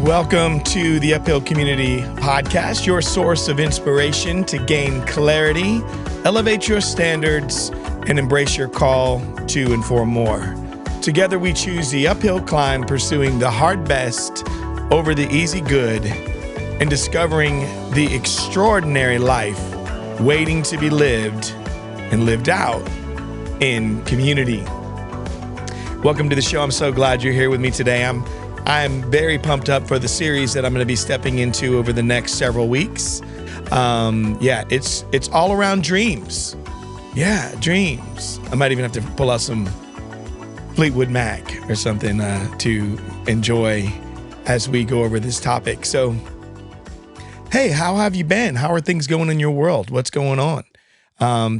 Welcome to the Uphill Community Podcast, your source of inspiration to gain clarity, elevate your standards, and embrace your call to and for more. Together we choose the uphill climb, pursuing the hard best over the easy good, and discovering the extraordinary life waiting to be lived and lived out in community. Welcome to the show. I'm so glad you're here with me today. I'm very pumped up for the series that I'm going to be stepping into over the next several weeks. It's all around dreams. Yeah, dreams. I might even have to pull out some Fleetwood Mac or something to enjoy as we go over this topic. So, hey, how have you been? How are things going in your world? What's going on?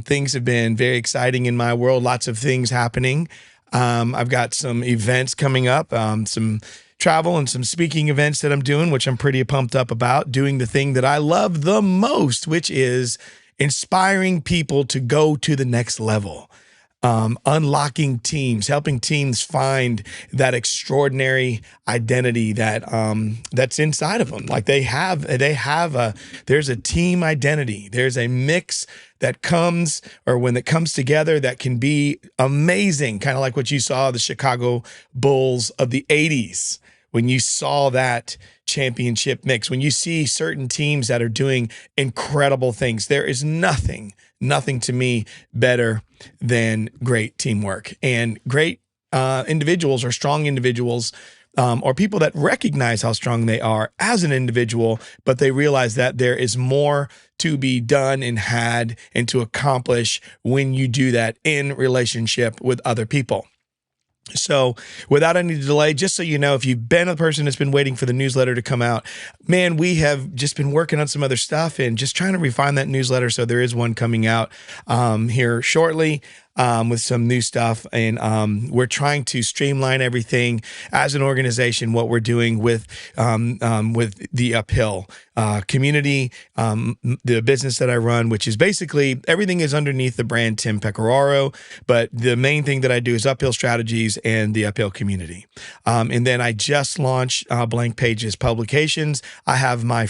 Things have been very exciting in my world. Lots of things happening. I've got some events coming up, some travel and some speaking events that I'm doing, which I'm pretty pumped up about, doing the thing that I love the most, which is inspiring people to go to the next level, unlocking teams, helping teams find that extraordinary identity that that's inside of them. Like there's a team identity. There's a mix that comes, or when it comes together, that can be amazing. Kind of like what you saw the Chicago Bulls of the 80s. When you saw that championship mix, when you see certain teams that are doing incredible things, there is nothing to me better than great teamwork and great individuals, or strong individuals, or people that recognize how strong they are as an individual, but they realize that there is more to be done and had and to accomplish when you do that in relationship with other people. So without any delay, just so you know, if you've been a person that's been waiting for the newsletter to come out, man, we have just been working on some other stuff and just trying to refine that newsletter. So there is one coming out here shortly with some new stuff. And we're trying to streamline everything as an organization, what we're doing with the Uphill community, the business that I run, which is basically everything is underneath the brand Tim Pecoraro. But the main thing that I do is Uphill Strategies and the Uphill community. And then I just launched Blank Pages Publications. I have my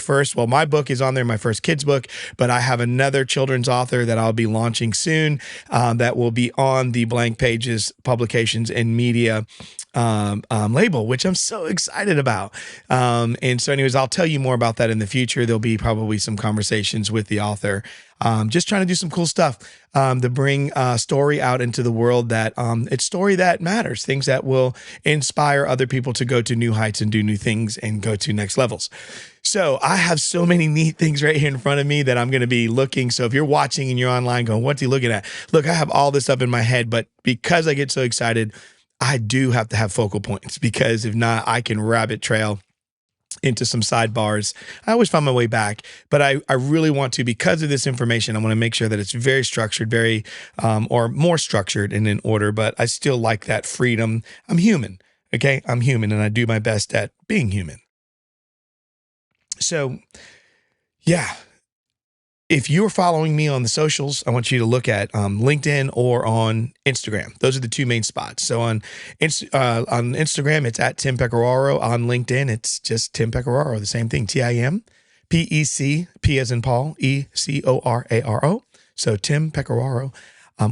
book is on there, my first kids book, but I have another children's author that I'll be launching soon that will be on the Blank Pages Publications and Media label, which I'm so excited about. And so anyways, I'll tell you more about that in the future. There'll be probably some conversations with the author, just trying to do some cool stuff to bring story out into the world that it's story that matters, things that will inspire other people to go to new heights and do new things and go to next levels. So I have so many neat things right here in front of me that I'm going to be looking. So if you're watching and you're online going, what's he looking at? Look, I have all this up in my head, but because I get so excited, I do have to have focal points, because if not, I can rabbit trail into some sidebars. I always find my way back, but I really want to, because of this information, I want to make sure that it's very structured, or more structured and in order, but I still like that freedom. I'm human, okay? I'm human, and I do my best at being human. So, yeah. If you're following me on the socials, I want you to look at LinkedIn or on Instagram. Those are the two main spots. So on Instagram, it's at Tim Pecoraro. On LinkedIn, it's just Tim Pecoraro, the same thing, TIMPEC, P as in Paul, ECORARO. So Tim Pecoraro.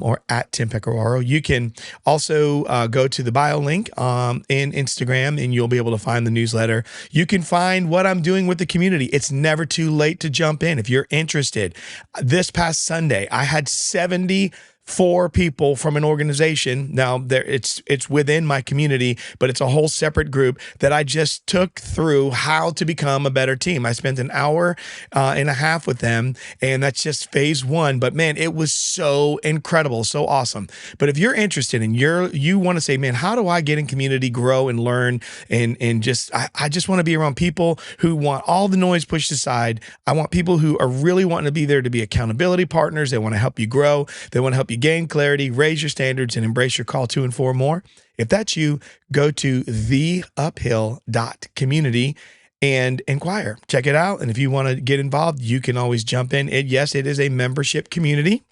Or at Tim Pecoraro. You can also go to the bio link in Instagram, and you'll be able to find the newsletter. You can find what I'm doing with the community. It's never too late to jump in if you're interested. This past Sunday, I had 74 people from an organization. Now, it's within my community, but it's a whole separate group that I just took through how to become a better team. I spent an hour and a half with them, and that's just phase one. But man, it was so incredible, so awesome. But if you're interested and you want to say, man, how do I get in community, grow and learn, and I just want to be around people who want all the noise pushed aside. I want people who are really wanting to be there to be accountability partners. They want to help you grow. They want to help you gain clarity, raise your standards, and embrace your call to and for more. If that's you, go to theuphill.community and inquire. Check it out. And if you want to get involved, you can always jump in. Yes, it is a membership community.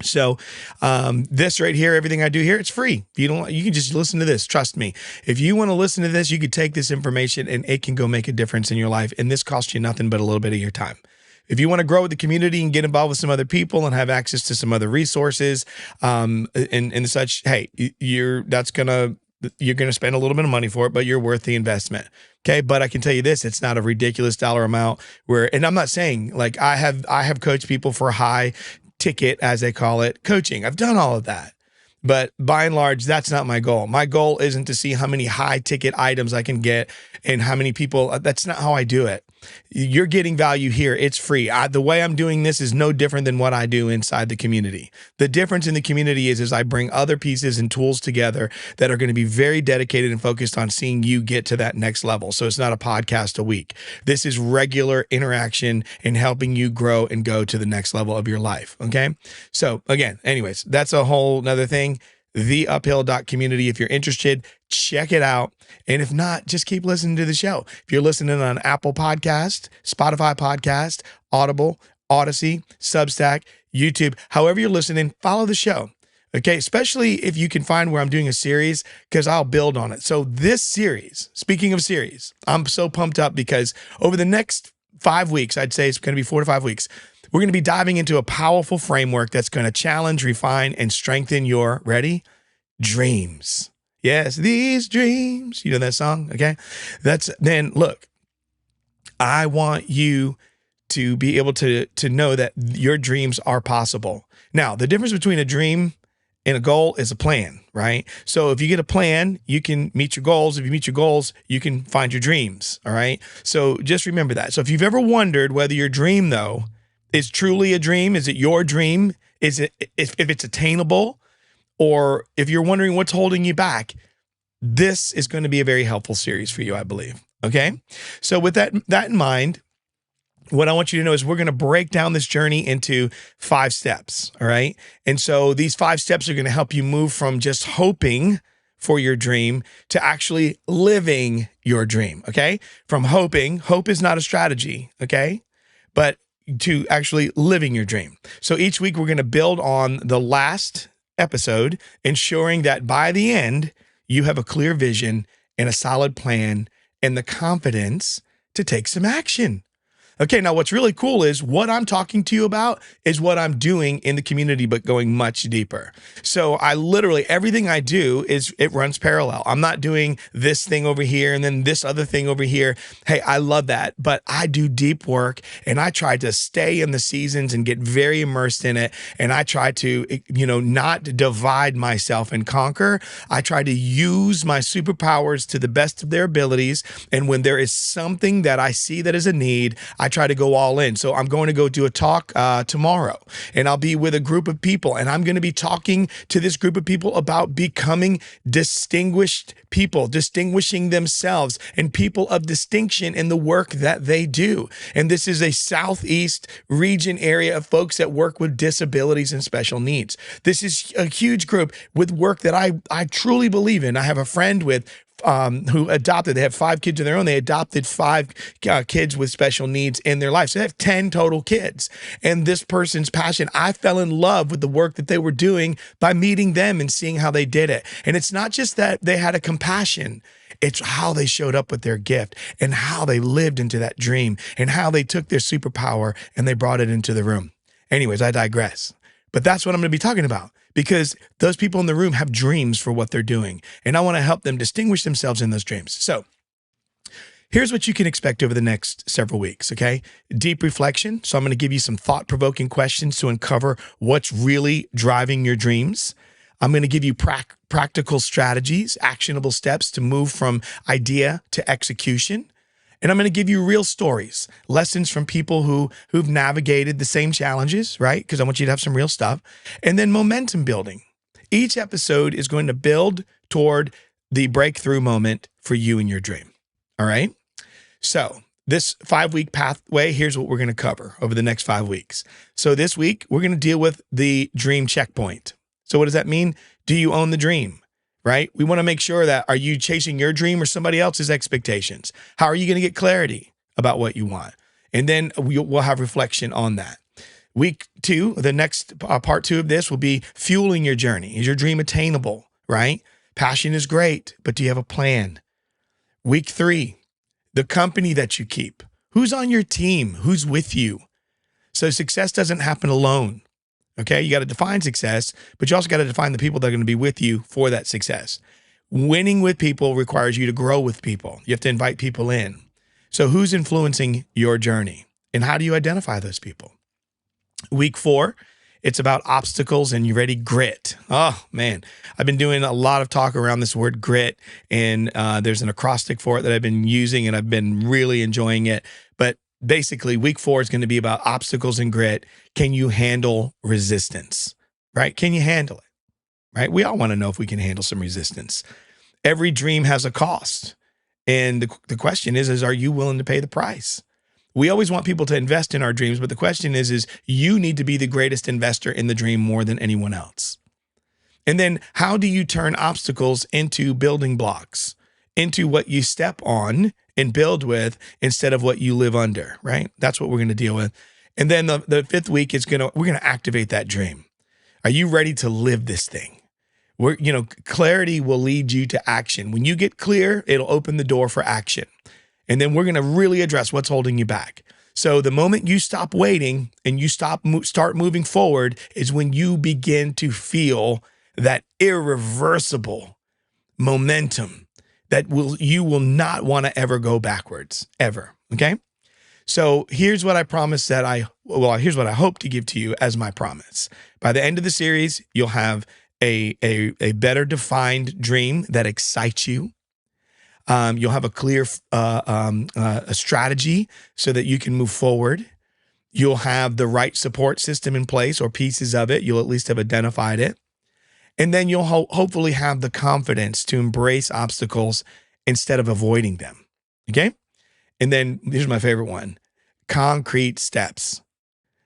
So this right here, everything I do here, it's free. If you don't, you can just listen to this. Trust me. If you want to listen to this, you could take this information and it can go make a difference in your life. And this costs you nothing but a little bit of your time. If you want to grow with the community and get involved with some other people and have access to some other resources and such, hey, you're going to spend a little bit of money for it, but you're worth the investment. Okay. But I can tell you this, it's not a ridiculous dollar amount and I'm not saying like I have coached people for high ticket, as they call it, coaching. I've done all of that. But by and large, that's not my goal. My goal isn't to see how many high ticket items I can get and how many people. That's not how I do it. You're getting value here. It's free. The way I'm doing this is no different than what I do inside the community. The difference in the community is I bring other pieces and tools together that are going to be very dedicated and focused on seeing you get to that next level. So it's not a podcast a week. This is regular interaction and helping you grow and go to the next level of your life. Okay. So again, anyways, that's a whole nother thing. theuphill.community. If you're interested, check it out. And if not, just keep listening to the show. If you're listening on Apple Podcast, Spotify Podcast, Audible, Odyssey, Substack, YouTube, however you're listening, follow the show. Okay, especially if you can find where I'm doing a series, because I'll build on it. So this series, speaking of series, I'm so pumped up because over the next 5 weeks, I'd say it's going to be 4 to 5 weeks, we're going to be diving into a powerful framework that's going to challenge, refine, and strengthen your, ready? Dreams. Yes, these dreams. You know that song? Okay. Then look, I want you to be able to know that your dreams are possible. Now, the difference between a dream and a goal is a plan, right? So if you get a plan, you can meet your goals. If you meet your goals, you can find your dreams. All right. So just remember that. So if you've ever wondered whether your dream, though, is truly a dream, is it your dream? Is it if it's attainable? Or if you're wondering what's holding you back, this is going to be a very helpful series for you, I believe. Okay. So with that in mind, what I want you to know is we're going to break down this journey into 5 steps. All right. And so these 5 steps are going to help you move from just hoping for your dream to actually living your dream. Okay. From hoping, hope is not a strategy. Okay. But to actually living your dream. So each week we're going to build on the last episode, ensuring that by the end, you have a clear vision and a solid plan and the confidence to take some action. Okay, now what's really cool is what I'm talking to you about is what I'm doing in the community, but going much deeper. So I literally, everything I do it runs parallel. I'm not doing this thing over here and then this other thing over here. Hey, I love that, but I do deep work and I try to stay in the seasons and get very immersed in it. And I try to, not divide myself and conquer. I try to use my superpowers to the best of their abilities. And when there is something that I see that is a need, I try to go all in. So I'm going to go do a talk tomorrow, and I'll be with a group of people, and I'm going to be talking to this group of people about becoming distinguished people, distinguishing themselves and people of distinction in the work that they do. And this is a Southeast region area of folks that work with disabilities and special needs. This is a huge group with work that I truly believe in. I have a friend who adopted, they have 5 kids of their own. They adopted 5 kids with special needs in their life. So they have 10 total kids. And this person's passion, I fell in love with the work that they were doing by meeting them and seeing how they did it. And it's not just that they had a compassion, it's how they showed up with their gift and how they lived into that dream and how they took their superpower and they brought it into the room. Anyways, I digress. But that's what I'm going to be talking about, because those people in the room have dreams for what they're doing. And I want to help them distinguish themselves in those dreams. So here's what you can expect over the next several weeks, okay? Deep reflection. So I'm going to give you some thought-provoking questions to uncover what's really driving your dreams. I'm going to give you practical strategies, actionable steps to move from idea to execution. And I'm going to give you real stories, lessons from people who've navigated the same challenges, right? Because I want you to have some real stuff. And then momentum building. Each episode is going to build toward the breakthrough moment for you and your dream. All right? So this 5-week pathway, here's what we're going to cover over the next 5 weeks. So this week, we're going to deal with the dream checkpoint. So what does that mean? Do you own the dream? Right? We want to make sure that, are you chasing your dream or somebody else's expectations? How are you going to get clarity about what you want? And then we'll have reflection on that. Week 2, the next part 2 of this will be fueling your journey. Is your dream attainable, right? Passion is great, but do you have a plan? Week 3, the company that you keep. Who's on your team? Who's with you? So success doesn't happen alone. Okay, you got to define success, but you also got to define the people that are going to be with you for that success. Winning with people requires you to grow with people. You have to invite people in. So who's influencing your journey? And how do you identify those people? Week 4, it's about obstacles and you ready grit. Oh man, I've been doing a lot of talk around this word grit, and there's an acrostic for it that I've been using and I've been really enjoying it. But basically week 4 is going to be about obstacles and grit. Can you handle resistance, right? Can you handle it, right? We all want to know if we can handle some resistance. Every dream has a cost. And the question is, are you willing to pay the price? We always want people to invest in our dreams, but the question is you need to be the greatest investor in the dream more than anyone else. And then how do you turn obstacles into building blocks, into what you step on and build with instead of what you live under, right? That's what we're going to deal with. And then the 5th week is we're going to activate that dream. Are you ready to live this thing? Clarity will lead you to action. When you get clear, it'll open the door for action. And then we're going to really address what's holding you back. So the moment you stop waiting and you start moving forward is when you begin to feel that irreversible momentum that you will not want to ever go backwards, ever. Okay. So here's what I promise here's what I hope to give to you as my promise. By the end of the series, you'll have a better defined dream that excites you. You'll have a clear a strategy so that you can move forward. You'll have the right support system in place, or pieces of it. You'll at least have identified it. And then you'll hopefully have the confidence to embrace obstacles instead of avoiding them. Okay? And then here's my favorite one: concrete steps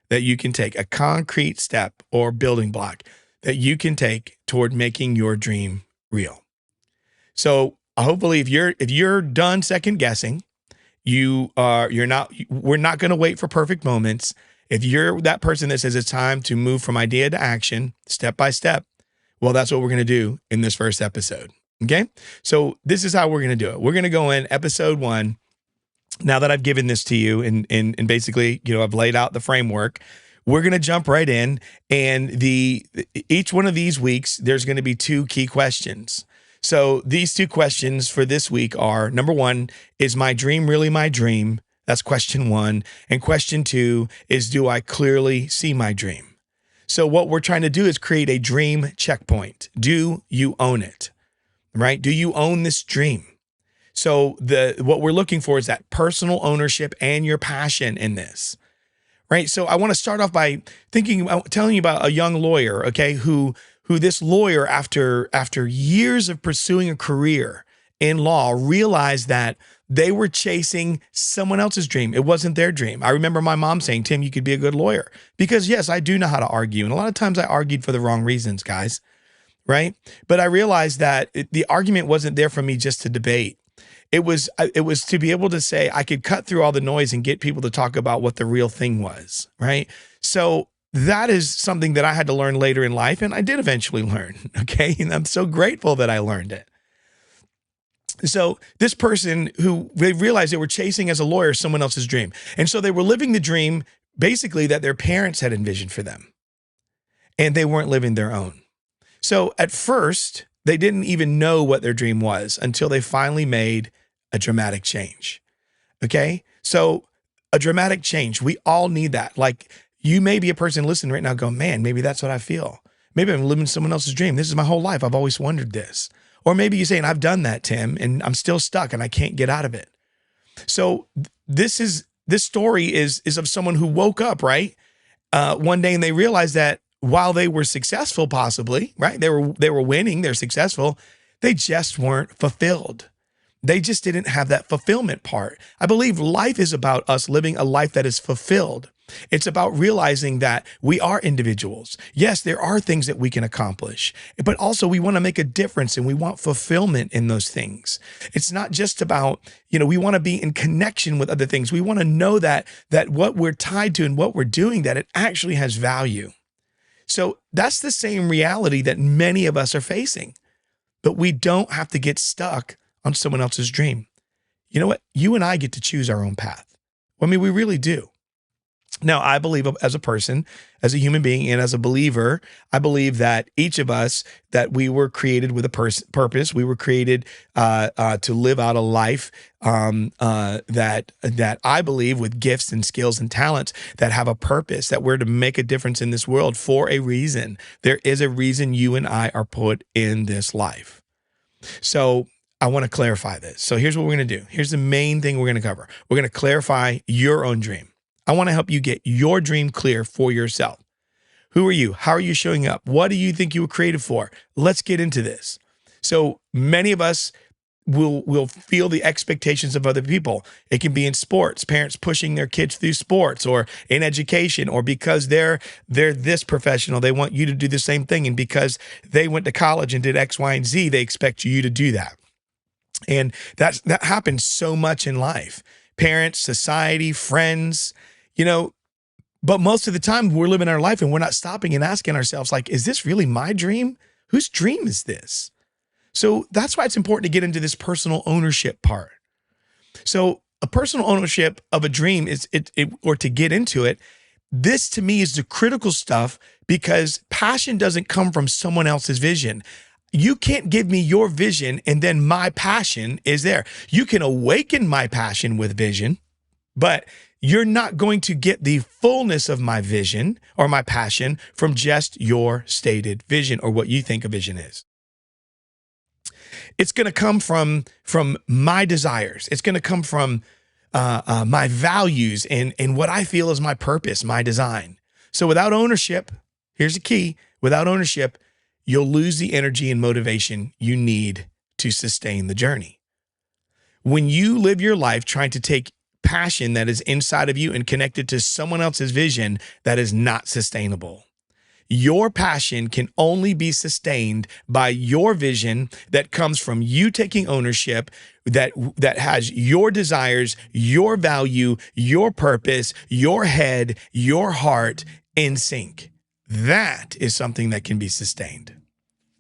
that you can take, a concrete step or building block that you can take toward making your dream real. So hopefully if you're done second guessing, we're not going to wait for perfect moments. If you're that person that says it's time to move from idea to action, step by step, well, that's what we're going to do in this first episode. Okay. So this is how we're going to do it. We're going to go in episode 1. Now that I've given this to you and basically, I've laid out the framework, we're going to jump right in. And each one of these weeks, there's going to be 2 key questions. So these 2 questions for this week are, number 1, is my dream really my dream? That's question 1. And question 2 is, do I clearly see my dream? So what we're trying to do is create a dream checkpoint. Do you own it? Right? Do you own this dream? So what we're looking for is that personal ownership and your passion in this, right? So I want to start off by telling you about a young lawyer, okay, who this lawyer, after years of pursuing a career in law, realized that they were chasing someone else's dream. It wasn't their dream. I remember my mom saying, "Tim, you could be a good lawyer," because yes, I do know how to argue. And a lot of times I argued for the wrong reasons, guys, right? But I realized that the argument wasn't there for me just to debate. It was to be able to say I could cut through all the noise and get people to talk about what the real thing was, right? So that is something that I had to learn later in life, and I did eventually learn, okay? And I'm so grateful that I learned it. So this person they realized they were chasing as a lawyer someone else's dream. And so they were living the dream basically that their parents had envisioned for them, and they weren't living their own. So at first, they didn't even know what their dream was until they finally made a dramatic change. Okay. So a dramatic change, we all need that. Like, you may be a person listening right now going, man, maybe that's what I feel. Maybe I'm living someone else's dream. This is my whole life. I've always wondered this. Or maybe you're saying, I've done that, Tim, and I'm still stuck and I can't get out of it. So this story is of someone who woke up, right? One day, and they realized that while they were successful, possibly, right? They were winning, they're successful. They just weren't fulfilled. They just didn't have that fulfillment part. I believe life is about us living a life that is fulfilled. It's about realizing that we are individuals. Yes, there are things that we can accomplish, but also we want to make a difference and we want fulfillment in those things. It's not just about, we want to be in connection with other things. We want to know that what we're tied to and what we're doing, that it actually has value. So that's the same reality that many of us are facing, but we don't have to get stuck on someone else's dream. You know what? You and I get to choose our own path. I mean, we really do. Now, I believe as a person, as a human being, and as a believer, I believe that each of us, that we were created with a purpose. We were created to live out a life that I believe with gifts and skills and talents that have a purpose, that we're to make a difference in this world for a reason. There is a reason you and I are put in this life. So I want to clarify this. So here's what we're going to do. Here's the main thing we're going to cover. We're going to clarify your own dream. I want to help you get your dream clear for yourself. Who are you? How are you showing up? What do you think you were created for? Let's get into this. So many of us will feel the expectations of other people. It can be in sports, parents pushing their kids through sports, or in education, or because they're this professional, they want you to do the same thing. And because they went to college and did X, Y, and Z, they expect you to do that. And that happens so much in life. Parents, society, friends, but most of the time we're living our life and we're not stopping and asking ourselves, like, is this really my dream? Whose dream is this? So that's why it's important to get into this personal ownership part. So a personal ownership of a dream or to get into it, this to me is the critical stuff, because passion doesn't come from someone else's vision. You can't give me your vision and then my passion is there. You can awaken my passion with vision, but you're not going to get the fullness of my vision or my passion from just your stated vision or what you think a vision is. It's going to come from my desires. It's going to come from my values and what I feel is my purpose, my design. So without ownership, here's the key, without ownership, you'll lose the energy and motivation you need to sustain the journey. When you live your life trying to take passion that is inside of you and connect it to someone else's vision, that is not sustainable. Your passion can only be sustained by your vision that comes from you taking ownership, that has your desires, your value, your purpose, your head, your heart in sync. That is something that can be sustained.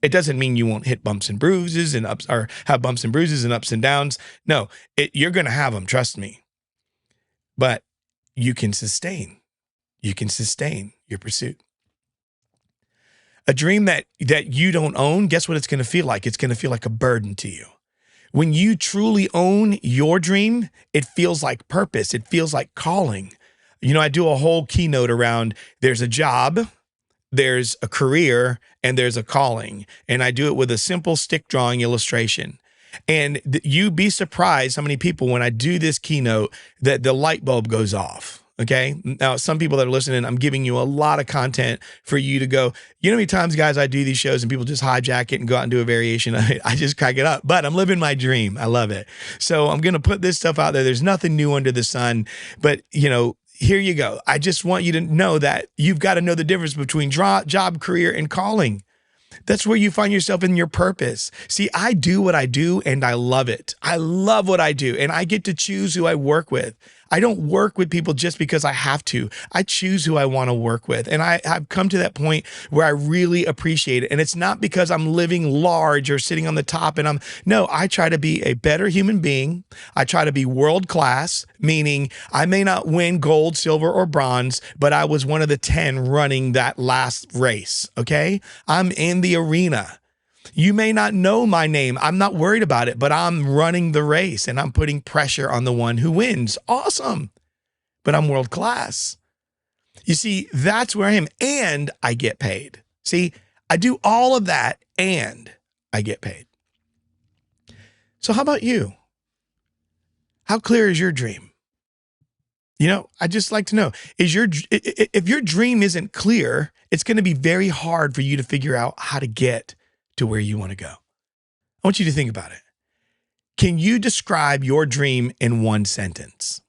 It doesn't mean you won't hit bumps and bruises and ups, or have bumps and bruises and ups and downs. No, you're going to have them, trust me. But you can sustain your pursuit. A dream that you don't own, guess what it's going to feel like? It's going to feel like a burden to you. When you truly own your dream, it feels like purpose. It feels like calling. I do a whole keynote around there's a job, there's a career, and there's a calling. And I do it with a simple stick drawing illustration. And you'd be surprised how many people, when I do this keynote, that the light bulb goes off. Okay. Now, some people that are listening, I'm giving you a lot of content for you to go, how many times, guys, I do these shows and people just hijack it and go out and do a variation of it. I just crack it up, but I'm living my dream. I love it. So I'm going to put this stuff out there. There's nothing new under the sun, but here you go. I just want you to know that you've got to know the difference between job, career, and calling. That's where you find yourself in your purpose. See, I do what I do and I love it. I love what I do, and I get to choose who I work with. I don't work with people just because I have to. I choose who I want to work with. And I've come to that point where I really appreciate it. And it's not because I'm living large or sitting on the top no, I try to be a better human being. I try to be world class, meaning I may not win gold, silver, or bronze, but I was one of the 10 running that last race. Okay. I'm in the arena. You may not know my name. I'm not worried about it, but I'm running the race and I'm putting pressure on the one who wins. Awesome. But I'm world class. You see, that's where I am. And I get paid. See, I do all of that and I get paid. So how about you? How clear is your dream? I'd just like to know, if your dream isn't clear, it's going to be very hard for you to figure out how to get to where you want to go. I want you to think about it. Can you describe your dream in one sentence?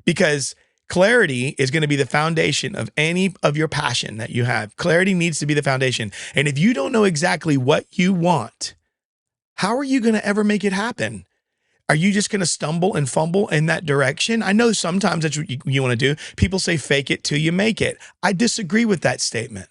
Because Clarity is going to be the foundation of any of your passion that you have. Clarity needs to be the foundation. And if you don't know exactly what you want, how are you going to ever make it happen? Are you just going to stumble and fumble in that direction? I know sometimes that's what you want to do. People say fake it till you make it. I disagree with that statement.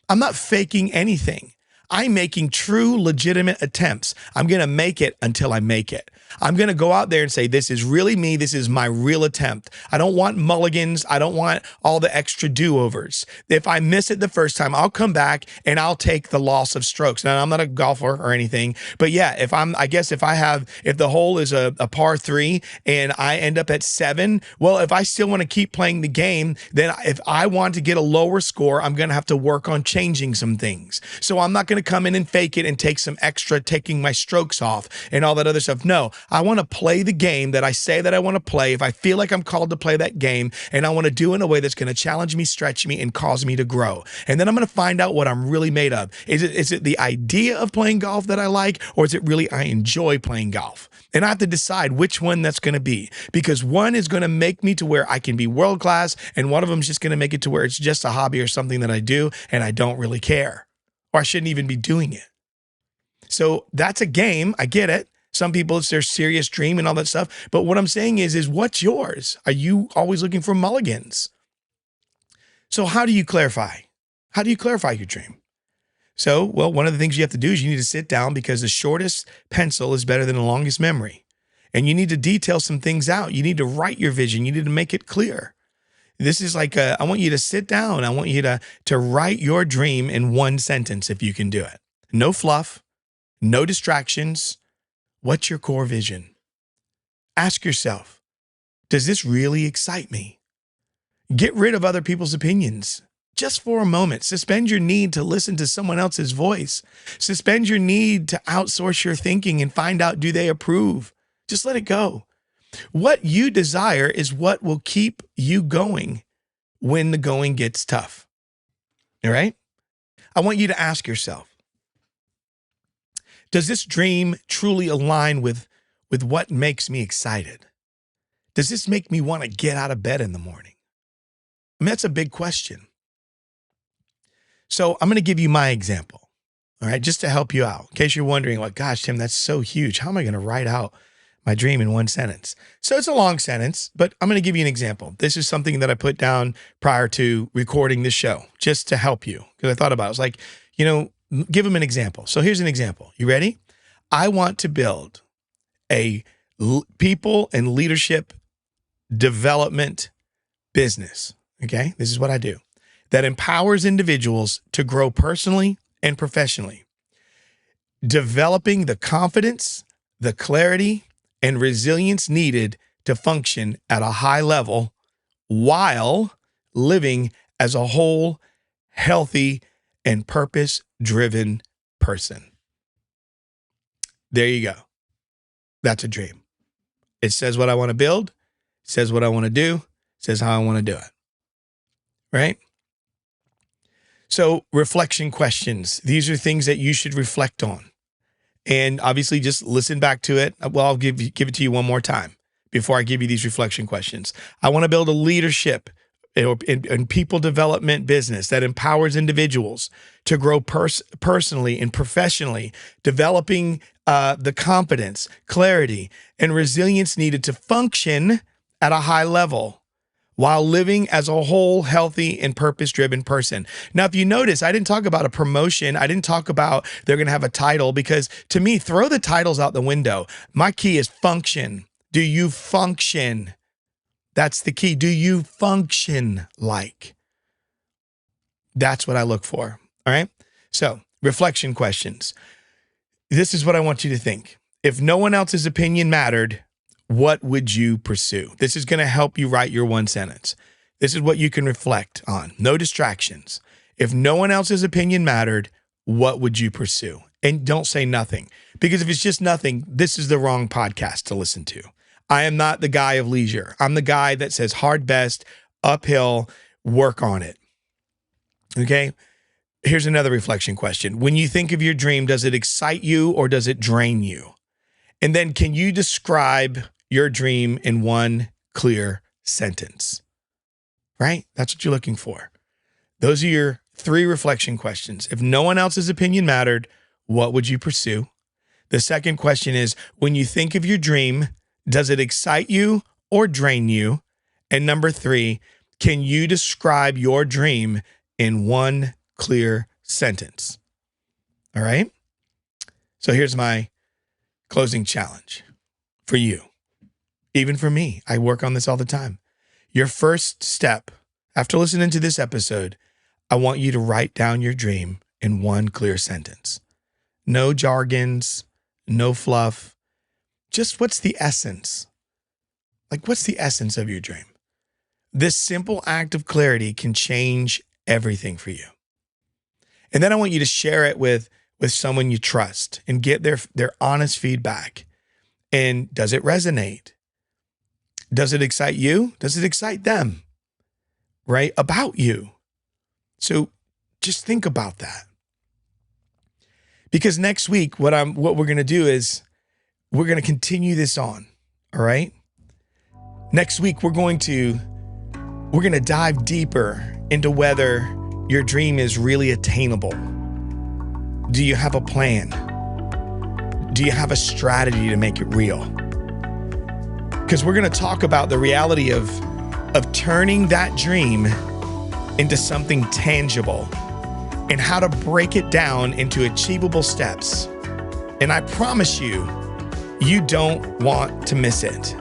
I'm not faking anything. I'm making true, legitimate attempts. I'm going to make it until I make it. I'm going to go out there and say, this is really me. This is my real attempt. I don't want mulligans. I don't want all the extra do-overs. If I miss it the first time, I'll come back and I'll take the loss of strokes. Now, I'm not a golfer or anything, but yeah, if the hole is a par 3 and I end up at 7, well, if I still want to keep playing the game, then if I want to get a lower score, I'm going to have to work on changing some things. So I'm not going to come in and fake it and take some extra, taking my strokes off and all that other stuff. No, I want to play the game that I say that I want to play. If I feel like I'm called to play that game, and I want to do it in a way that's going to challenge me, stretch me, and cause me to grow. And then I'm going to find out what I'm really made of. Is it the idea of playing golf that I like, or is it really I enjoy playing golf? And I have to decide which one that's going to be, because one is going to make me to where I can be world class, and one of them is just going to make it to where it's just a hobby or something that I do and I don't really care, or I shouldn't even be doing it. So that's a game. I get it. Some people, it's their serious dream and all that stuff. But what I'm saying is what's yours? Are you always looking for mulligans? So how do you clarify? How do you clarify your dream? So, well, one of the things you have to do is you need to sit down, because the shortest pencil is better than the longest memory. And you need to detail some things out. You need to write your vision. You need to make it clear. This is like, I want you to sit down. I want you to write your dream in one sentence if you can do it. No fluff, no distractions. What's your core vision? Ask yourself, does this really excite me? Get rid of other people's opinions. Just for a moment, suspend your need to listen to someone else's voice. Suspend your need to outsource your thinking and find out, do they approve? Just let it go. What you desire is what will keep you going when the going gets tough. All right? I want you to ask yourself, does this dream truly align with what makes me excited? Does this make me want to get out of bed in the morning? I mean, that's a big question. So I'm going to give you my example, all right, just to help you out. In case you're wondering, like, gosh, Tim, that's so huge. How am I going to write out my dream in one sentence? So it's a long sentence, but I'm going to give you an example. This is something that I put down prior to recording this show, just to help you, because I thought about it. I was like, give them an example. So here's an example. You ready? I want to build a people and leadership development business. Okay. This is what I do, that empowers individuals to grow personally and professionally, developing the confidence, the clarity, and resilience needed to function at a high level while living as a whole, healthy, and purpose-driven person. There you go. That's a dream. It says what I want to build, it says what I want to do, it says how I want to do it. Right? So reflection questions. These are things that you should reflect on. And obviously just listen back to it. Well, I'll give it to you one more time before I give you these reflection questions. I want to build a leadership and people development business that empowers individuals to grow personally and professionally, developing the competence, clarity, and resilience needed to function at a high level while living as a whole, healthy, and purpose-driven person. Now, if you notice, I didn't talk about a promotion. I didn't talk about they're going to have a title, because to me, throw the titles out the window. My key is function. Do you function? That's the key. Do you function like? That's what I look for. All right. So reflection questions. This is what I want you to think. If no one else's opinion mattered, what would you pursue? This is going to help you write your one sentence. This is what you can reflect on. No distractions. If no one else's opinion mattered, what would you pursue? And don't say nothing, because if it's just nothing, this is the wrong podcast to listen to. I am not the guy of leisure. I'm the guy that says hard best, uphill, work on it. Okay. Here's another reflection question. When you think of your dream, does it excite you or does it drain you? And then can you describe your dream in one clear sentence? right? That's what you're looking for. Those are your 3 reflection questions. If no one else's opinion mattered, what would you pursue? The second question is, when you think of your dream, does it excite you or drain you? And number 3, can you describe your dream in one clear sentence? All right? So here's my closing challenge for you. Even for me, I work on this all the time. Your first step, after listening to this episode, I want you to write down your dream in one clear sentence. No jargons, no fluff. Just what's the essence? Like, what's the essence of your dream? This simple act of clarity can change everything for you. And then I want you to share it with someone you trust and get their honest feedback. And does it resonate? Does it excite you? Does it excite them? Right? About you. So just think about that. Because next week, what we're going to do is we're going to continue this on. All right? Next week, we're going to dive deeper into whether your dream is really attainable. Do you have a plan? Do you have a strategy to make it real? Because we're going to talk about the reality of turning that dream into something tangible and how to break it down into achievable steps. And I promise you, you don't want to miss it.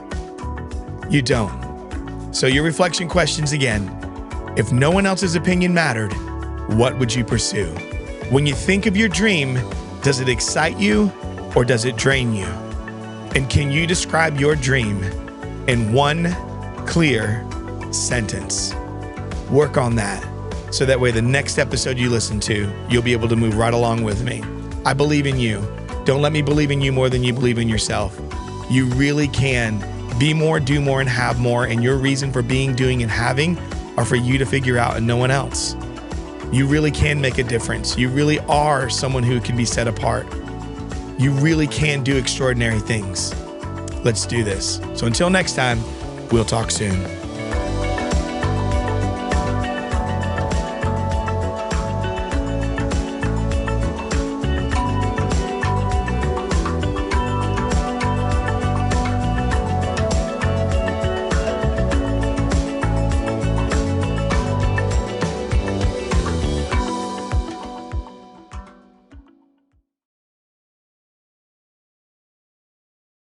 You don't. So your reflection questions again. If no one else's opinion mattered, what would you pursue? When you think of your dream, does it excite you or does it drain you? And can you describe your dream in one clear sentence? Work on that so that way the next episode you listen to, you'll be able to move right along with me. I believe in you. Don't let me believe in you more than you believe in yourself. You really can be more, do more, and have more. And your reason for being, doing, and having are for you to figure out and no one else. You really can make a difference. You really are someone who can be set apart. You really can do extraordinary things. Let's do this. So until next time, we'll talk soon.